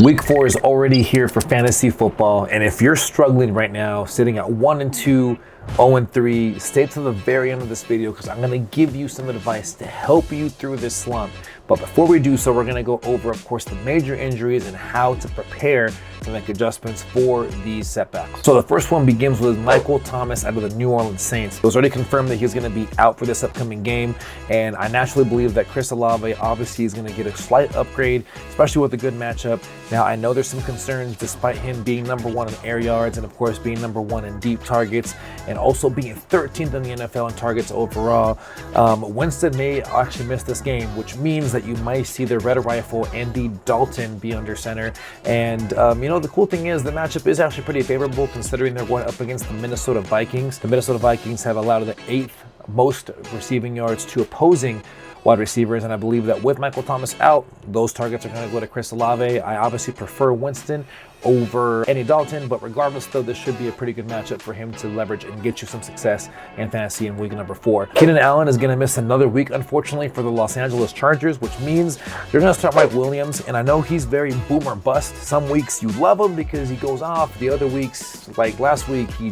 Week 4 is already here for fantasy football, and if you're struggling right now, sitting at 1-2, 0-3, stay to the very end of this video because I'm going to give you some advice to help you through this slump. But before we do so, we're going to go over, of course, the major injuries and how to prepare to make adjustments for these setbacks. So the first one begins with Michael Thomas out of the New Orleans Saints. It was already confirmed that he's going to be out for this upcoming game, and I naturally believe that Chris Olave obviously is going to get a slight upgrade, especially with a good matchup. Now, I know there's some concerns despite him being #1 in air yards and, of course, being #1 in deep targets and also being 13th in the NFL in targets overall. Winston may actually miss this game, which means that you might see the Red Rifle Andy Dalton be under center. And, the cool thing is the matchup is actually pretty favorable considering they're going up against the Minnesota Vikings. The Minnesota Vikings have allowed the 8th most receiving yards to opposing wide receivers, and I believe that with Michael Thomas out, those targets are going to go to Chris Olave. I obviously prefer Winston over Andy Dalton, but regardless though, this should be a pretty good matchup for him to leverage and get you some success in fantasy in week number 4. Keenan Allen is going to miss another week, unfortunately, for the Los Angeles Chargers, which means they're going to start Mike Williams, and I know he's very boom or bust. Some weeks you love him because he goes off. The other weeks, like last week, you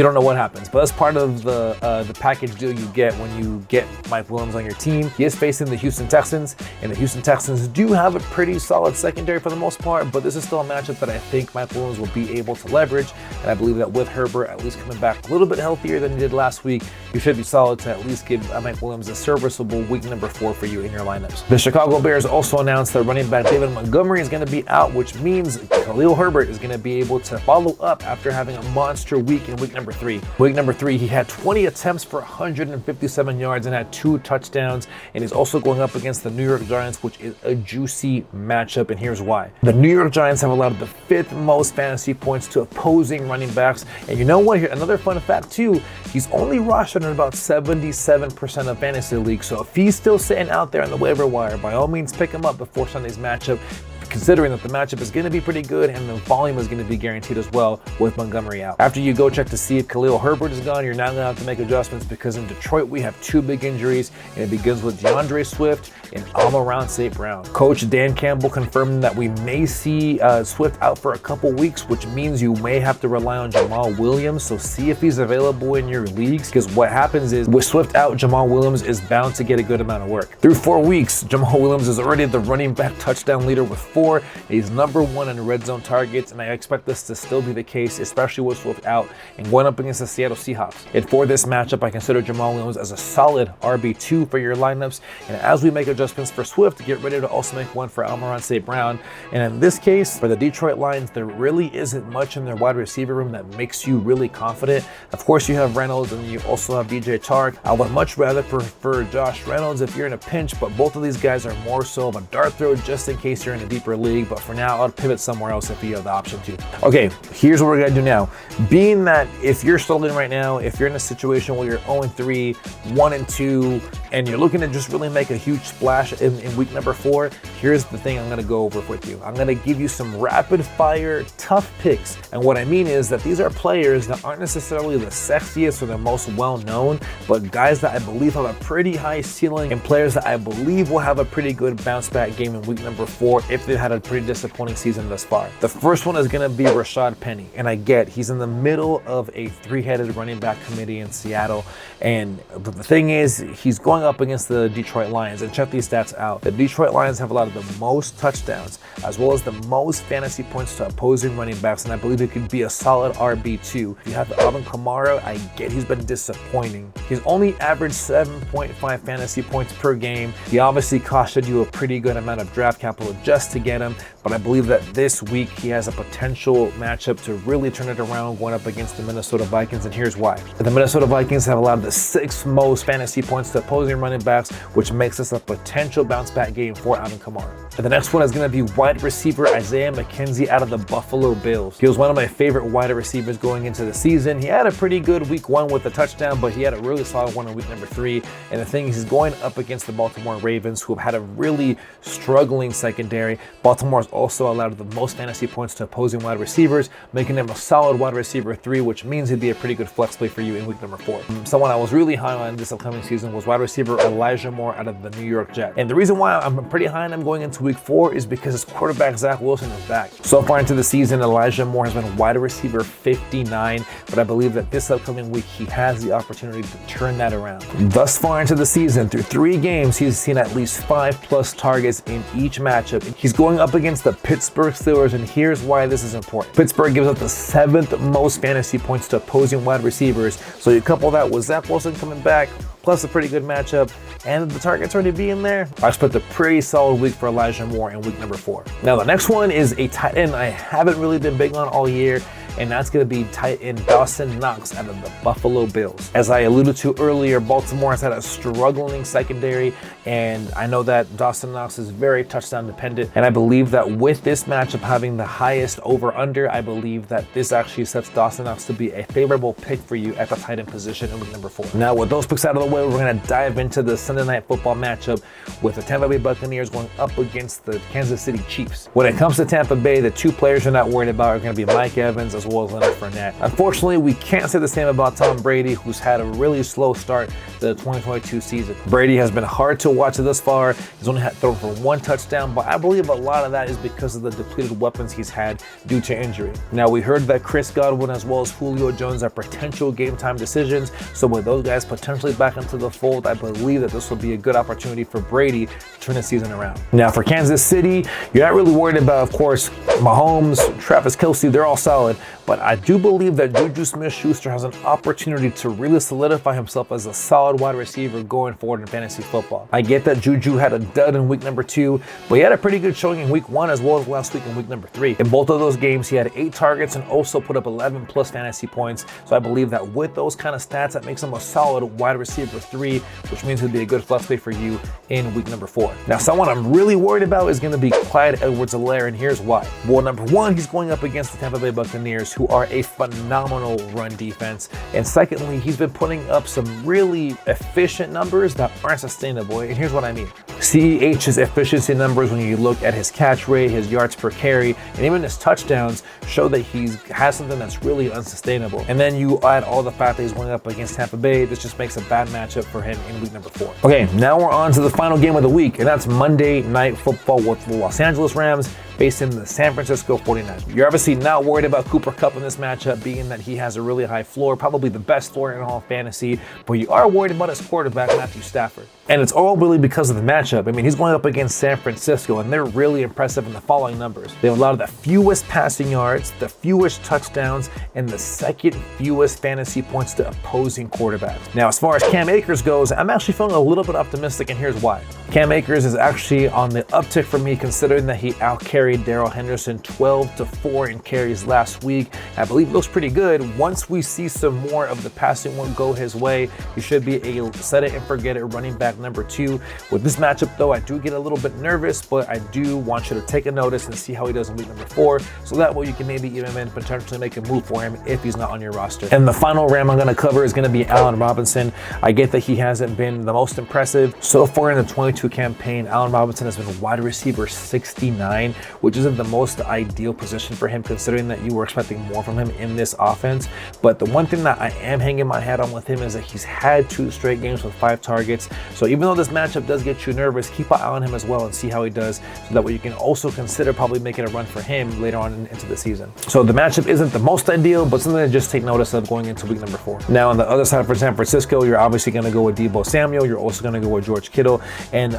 don't know what happens, but that's part of the package deal you get when you get Mike Williams on your team. He is facing the Houston Texans, and the Houston Texans do have a pretty solid secondary for the most part, but this is still a matchup that I think Mike Williams will be able to leverage, and I believe that with Herbert at least coming back a little bit healthier than he did last week, you should be solid to at least give Mike Williams a serviceable week number 4 for you in your lineups. The Chicago Bears also announced that running back David Montgomery is going to be out, which means Khalil Herbert is going to be able to follow up after having a monster week in week number 3. Week number 3, he had 20 attempts for 157 yards and had 2 touchdowns, and he's also going up against the New York Giants, which is a juicy matchup, and here's why. The New York Giants have allowed the 5th most fantasy points to opposing running backs, and you know what? Here, another fun fact too, he's only rostered in about 77% of fantasy leagues, so if he's still sitting out there on the waiver wire, by all means pick him up before Sunday's matchup, considering that the matchup is going to be pretty good and the volume is going to be guaranteed as well with Montgomery out. After you go check to see if Khalil Herbert is gone, you're now going to have to make adjustments because in Detroit we have 2 big injuries, and it begins with DeAndre Swift and Amon-Ra St. Brown. Coach Dan Campbell confirmed that we may see Swift out for a couple weeks, which means you may have to rely on Jamal Williams, so see if he's available in your leagues, because what happens is with Swift out, Jamal Williams is bound to get a good amount of work. Through 4 weeks, Jamal Williams is already the running back touchdown leader with 4. He's #1 in red zone targets, and I expect this to still be the case, especially with Swift out and going up against the Seattle Seahawks. And for this matchup, I consider Jamal Williams as a solid RB2 for your lineups. And as we make adjustments for Swift, get ready to also make one for Amon-Ra St. Brown. And in this case, for the Detroit Lions, there really isn't much in their wide receiver room that makes you really confident. Of course, you have Reynolds and you also have DJ Chark. I would much rather prefer Josh Reynolds if you're in a pinch, but both of these guys are more so of a dart throw just in case you're in a deeper league. But for now, I'll pivot somewhere else if you have the option to. Okay, here's what we're gonna do now. Being that if you're struggling right now, if you're in a situation where you're 0-3, 1-2, and you're looking to just really make a huge splash in week number 4, here's the thing I'm gonna go over with you. I'm gonna give you some rapid fire, tough picks. And what I mean is that these are players that aren't necessarily the sexiest or the most well-known, but guys that I believe have a pretty high ceiling and players that I believe will have a pretty good bounce back game in week number 4 if they've had a pretty disappointing season thus far. The first one is going to be Rashad Penny, and I get he's in the middle of a 3-headed running back committee in Seattle, and the thing is he's going up against the Detroit Lions, and check these stats out. The Detroit Lions have allowed the most touchdowns as well as the most fantasy points to opposing running backs, and I believe it could be a solid RB2. You have Alvin Kamara, I get he's been disappointing. He's only averaged 7.5 fantasy points per game. He obviously costed you a pretty good amount of draft capital just to get him, but I believe that this week he has a potential matchup to really turn it around going up against the Minnesota Vikings, and here's why. The Minnesota Vikings have allowed the 6th most fantasy points to opposing running backs, which makes this a potential bounce back game for Alvin Kamara. And the next one is going to be wide receiver Isaiah McKenzie out of the Buffalo Bills. He was one of my favorite wide receivers going into the season. He had a pretty good week 1 with a touchdown, but he had a really solid one in week number 3. And the thing is, he's going up against the Baltimore Ravens, who have had a really struggling secondary. Baltimore has also allowed the most fantasy points to opposing wide receivers, making him a solid wide receiver 3, which means he'd be a pretty good flex play for you in week number 4. Someone I was really high on this upcoming season was wide receiver Elijah Moore out of the New York Jets. And the reason why I'm pretty high on him going into week 4 is because his quarterback Zach Wilson is back. So far into the season, Elijah Moore has been wide receiver 59, but I believe that this upcoming week he has the opportunity to turn that around. Thus far into the season, through 3 games, he's seen at least 5+ targets in each matchup. He's going up against the Pittsburgh Steelers, and here's why this is important. Pittsburgh gives up the 7th most fantasy points to opposing wide receivers, so you couple that with Zach Wilson coming back, plus a pretty good matchup, and the targets already being there, I expect a pretty solid week for Elijah Moore in week number 4. Now, the next one is a tight end I haven't really been big on all year, and that's going to be tight end Dawson Knox out of the Buffalo Bills. As I alluded to earlier, Baltimore has had a struggling secondary, and I know that Dawson Knox is very touchdown dependent, and I believe that with this matchup having the highest over-under, I believe that this actually sets Dawson Knox to be a favorable pick for you at the tight end position in week number 4. Now, with those picks out of the way, we're going to dive into the Sunday Night Football matchup with the Tampa Bay Buccaneers going up against the Kansas City Chiefs. When it comes to Tampa Bay, the 2 players you're not worried about are going to be Mike Evans as well as Leonard Fournette. Unfortunately, we can't say the same about Tom Brady, who's had a really slow start to the 2022 season. Brady has been hard to watch thus far. He's only had thrown for 1 touchdown, but I believe a lot of that is because of the depleted weapons he's had due to injury. Now, we heard that Chris Godwin as well as Julio Jones are potential game time decisions, so with those guys potentially back into the fold, I believe that this will be a good opportunity for Brady to turn the season around. Now, for Kansas City, you're not really worried about, of course, Mahomes, Travis Kelce, they're all solid, but I do believe that Juju Smith-Schuster has an opportunity to really solidify himself as a solid wide receiver going forward in fantasy football. I get that Juju had a dud in week number 2, but he had a pretty good showing in week 1 as well as last week in week number 3. In both of those games, he had 8 targets and also put up 11+ fantasy points, so I believe that with those kind of stats, that makes him a solid wide receiver 3, which means he'll be a good flex play for you in week number 4. Now, someone I'm really worried about is going to be Clyde Edwards-Helaire, and here's why. Well, number 1, he's going up against the Tampa Bay Buccaneers, who are a phenomenal run defense, and secondly, he's been putting up some really efficient numbers that aren't sustainable, and here's what I mean. CEH's efficiency numbers, when you look at his catch rate, his yards per carry, and even his touchdowns, show that he has something that's really unsustainable. And then you add all the fact that he's going up against Tampa Bay, this just makes a bad matchup for him in week number 4. Okay, now we're on to the final game of the week, and that's Monday Night Football with the Los Angeles Rams facing the San Francisco 49ers. You're obviously not worried about Cooper Kupp in this matchup, being that he has a really high floor, probably the best floor in all of fantasy, but you are worried about his quarterback, Matthew Stafford. And it's all really because of the matchup. I mean, he's going up against San Francisco, and they're really impressive in the following numbers. They have allowed the fewest passing yards, the fewest touchdowns, and the 2nd fewest fantasy points to opposing quarterbacks. Now, as far as Cam Akers goes, I'm actually feeling a little bit optimistic, and here's why. Cam Akers is actually on the uptick for me, considering that he out-carried Darrell Henderson 12-4 in carries last week. I believe it looks pretty good. Once we see some more of the passing one go his way, he should be a set-it-and-forget-it running back number 2. With this matchup, though, I do get a little bit nervous, but I do want you to take a notice and see how he does in week number 4, so that way you can maybe even potentially make a move for him if he's not on your roster. And the final Ram I'm going to cover is going to be Allen Robinson. I get that he hasn't been the most impressive. So far in the 22 campaign, Allen Robinson has been wide receiver 69, which isn't the most ideal position for him, considering that you were expecting more from him in this offense. But the one thing that I am hanging my hat on with him is that he's had 2 straight games with 5 targets. So even though this matchup does get you nervous, keep an eye on him as well and see how he does, so that way you can also consider probably making a run for him later on into the season. So the matchup isn't the most ideal, but something to just take notice of going into week number 4. Now, on the other side for San Francisco, you're obviously going to go with Deebo Samuel. You're also going to go with George Kittle. And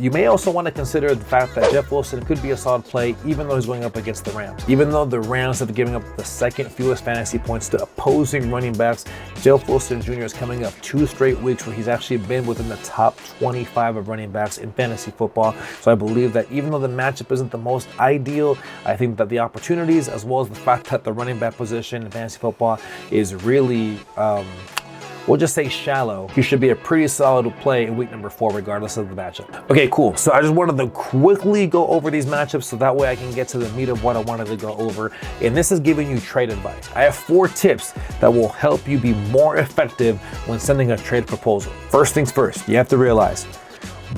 you may also want to consider the fact that Jeff Wilson could be a solid play, even though he's going up against the Rams. Even though the Rams have given up the 2nd fewest fantasy points to opposing running backs, Jeff Wilson Jr. is coming up 2 straight weeks where he's actually been within the top 25 of running backs in fantasy football. So I believe that even though the matchup isn't the most ideal, I think that the opportunities, as well as the fact that the running back position in fantasy football is really we'll just say shallow, he should be a pretty solid play in week number 4 regardless of the matchup. Okay, cool. So I just wanted to quickly go over these matchups so that way I can get to the meat of what I wanted to go over. And this is giving you trade advice. I have 4 tips that will help you be more effective when sending a trade proposal. First things first, you have to realize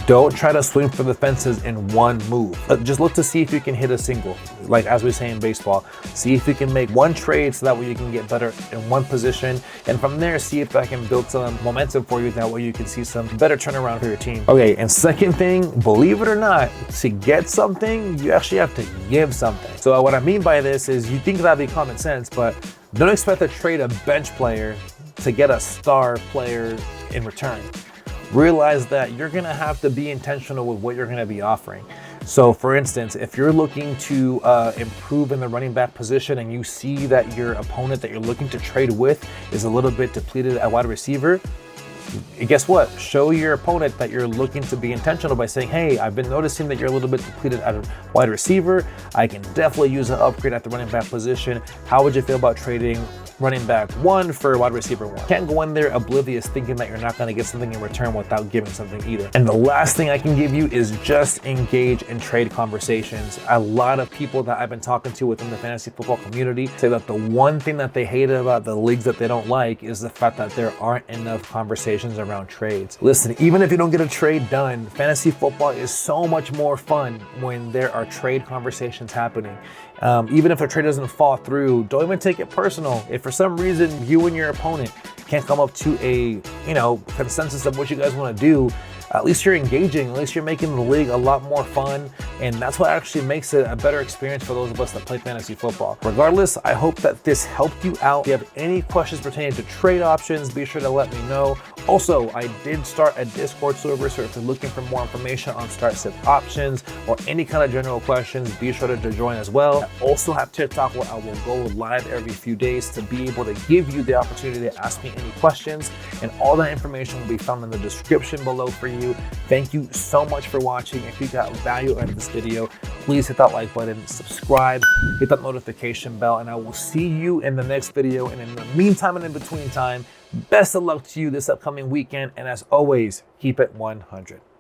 Don't try to swing for the fences in one move. Just look to see if you can hit a single. Like as we say in baseball, see if you can make one trade so that way you can get better in one position. And from there, see if that can build some momentum for you. That way you can see some better turnaround for your team. Okay, and second thing, believe it or not, to get something, you actually have to give something. So what I mean by this is you think that'd be common sense, but don't expect to trade a bench player to get a star player in return. Realize that you're gonna have to be intentional with what you're gonna be offering. So for instance, if you're looking to improve in the running back position and you see that your opponent that you're looking to trade with is a little bit depleted at wide receiver, guess what? Show your opponent that you're looking to be intentional by saying, hey, I've been noticing that you're a little bit depleted at a wide receiver. I can definitely use an upgrade at the running back position. How would you feel about trading running back 1 for wide receiver 1? Can't go in there oblivious thinking that you're not going to get something in return without giving something either. And the last thing I can give you is just engage in trade conversations. A lot of people that I've been talking to within the fantasy football community say that the one thing that they hate about the leagues that they don't like is the fact that there aren't enough conversations around trades. Listen, even if you don't get a trade done, fantasy football is so much more fun when there are trade conversations happening. Even if a trade doesn't fall through, don't even take it personal. If for some reason you and your opponent can't come up to a consensus of what you guys want to do, at least you're engaging, at least you're making the league a lot more fun, and that's what actually makes it a better experience for those of us that play fantasy football. Regardless, I hope that this helped you out. If you have any questions pertaining to trade options, be sure to let me know. Also, I did start a Discord server, so if you're looking for more information on start sit options or any kind of general questions, be sure to join as well. I also have TikTok where I will go live every few days to be able to give you the opportunity to ask me any questions, and all that information will be found in the description below for you. Thank you so much for watching. If you got value out of this video, please hit that like button, subscribe, hit that notification bell, and I will see you in the next video. And in the meantime and in between time, best of luck to you this upcoming weekend. And as always, keep it 100.